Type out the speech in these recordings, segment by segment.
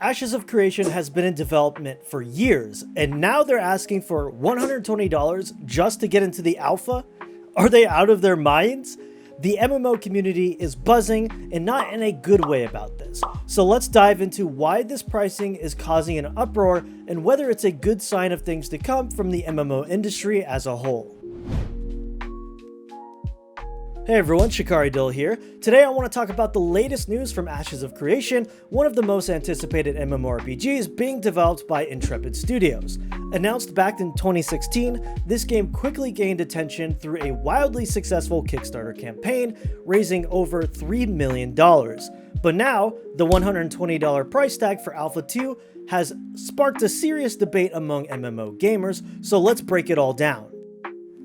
Ashes of Creation has been in development for years, and now they're asking for $120 just to get into the alpha? Are they out of their minds? The MMO community is buzzing, and not in a good way about this. So let's dive into why this pricing is causing an uproar, and whether it's a good sign of things to come from the MMO industry as a whole. Hey everyone, Shikari Dill here. Today I want to talk about the latest news from Ashes of Creation, one of the most anticipated MMORPGs being developed by Intrepid Studios. Announced back in 2016, this game quickly gained attention through a wildly successful Kickstarter campaign, raising over $3 million. But now, the $120 price tag for Alpha 2 has sparked a serious debate among MMO gamers, so let's break it all down.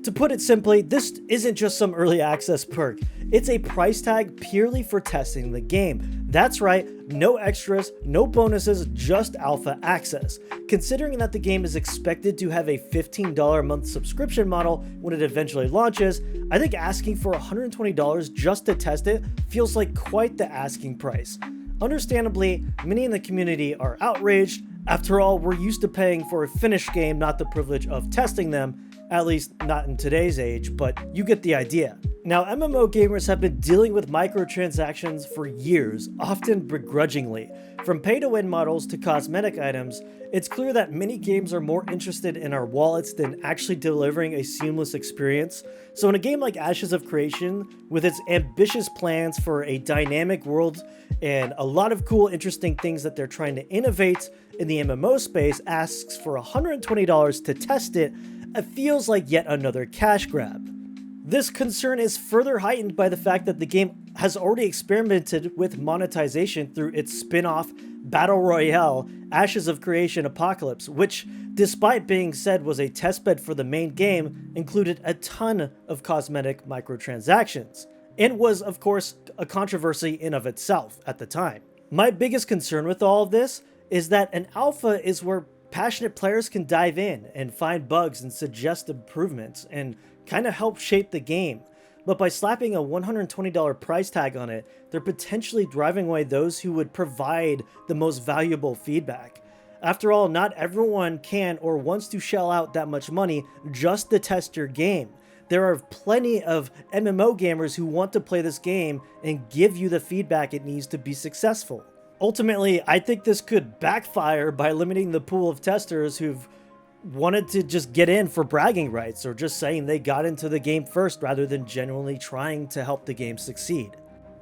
To put it simply, this isn't just some early access perk, it's a price tag purely for testing the game. That's right, no extras, no bonuses, just alpha access. Considering that the game is expected to have a $15 a month subscription model when it eventually launches, I think asking for $120 just to test it feels like quite the asking price. Understandably, many in the community are outraged. After all, we're used to paying for a finished game, not the privilege of testing them. At least not in today's age, but you get the idea. Now, MMO gamers have been dealing with microtransactions for years, often begrudgingly. From pay-to-win models to cosmetic items, it's clear that many games are more interested in our wallets than actually delivering a seamless experience. So in a game like Ashes of Creation, with its ambitious plans for a dynamic world and a lot of cool, interesting things that they're trying to innovate in the MMO space, asks for $120 to test it, it feels like yet another cash grab. This concern is further heightened by the fact that the game has already experimented with monetization through its spin-off Battle Royale, Ashes of Creation Apocalypse, which, despite being said was a testbed for the main game, included a ton of cosmetic microtransactions, and was, of course, a controversy in of itself at the time. My biggest concern with all of this is that an alpha is where passionate players can dive in and find bugs and suggest improvements and kind of help shape the game. But by slapping a $120 price tag on it, they're potentially driving away those who would provide the most valuable feedback. After all, not everyone can or wants to shell out that much money just to test your game. There are plenty of MMO gamers who want to play this game and give you the feedback it needs to be successful. Ultimately, I think this could backfire by limiting the pool of testers who've wanted to just get in for bragging rights or just saying they got into the game first rather than genuinely trying to help the game succeed.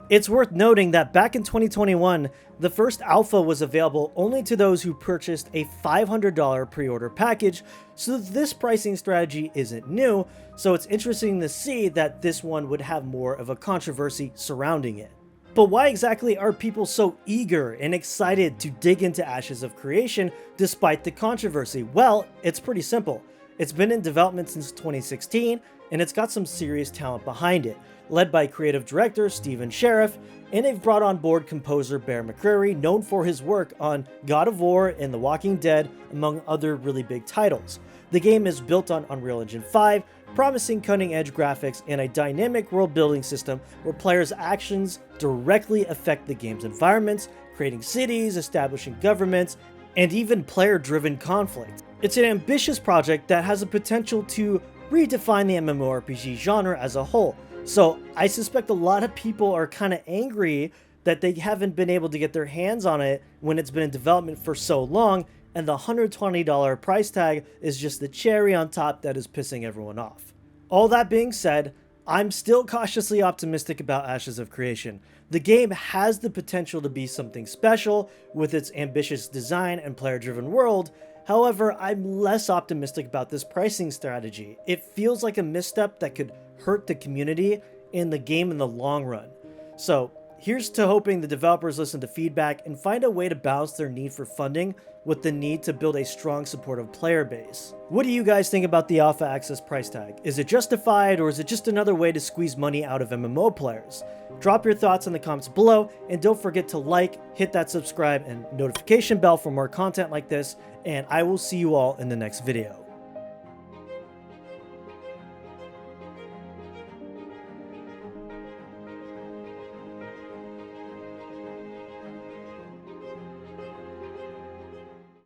It's worth noting that back in 2021, the first alpha was available only to those who purchased a $500 pre-order package, so this pricing strategy isn't new, so it's interesting to see that this one would have more of a controversy surrounding it. But why exactly are people so eager and excited to dig into Ashes of Creation despite the controversy? Well, it's pretty simple. It's been in development since 2016, and it's got some serious talent behind it, led by creative director Stephen Sheriff, and they've brought on board composer Bear McCreary, known for his work on God of War and The Walking Dead, among other really big titles. The game is built on Unreal Engine 5, promising cutting-edge graphics and a dynamic world-building system where players' actions directly affect the game's environments, creating cities, establishing governments, and even player-driven conflict. It's an ambitious project that has the potential to redefine the MMORPG genre as a whole, so I suspect a lot of people are kind of angry that they haven't been able to get their hands on it when it's been in development for so long, and the $120 price tag is just the cherry on top that is pissing everyone off. All that being said, I'm still cautiously optimistic about Ashes of Creation. The game has the potential to be something special with its ambitious design and player-driven world. However, I'm less optimistic about this pricing strategy. It feels like a misstep that could hurt the community and the game in the long run. So here's to hoping the developers listen to feedback and find a way to balance their need for funding with the need to build a strong supportive player base. What do you guys think about the alpha access price tag? Is it justified, or is it just another way to squeeze money out of MMO players? Drop your thoughts in the comments below, and don't forget to like, hit that subscribe and notification bell for more content like this, and I will see you all in the next video.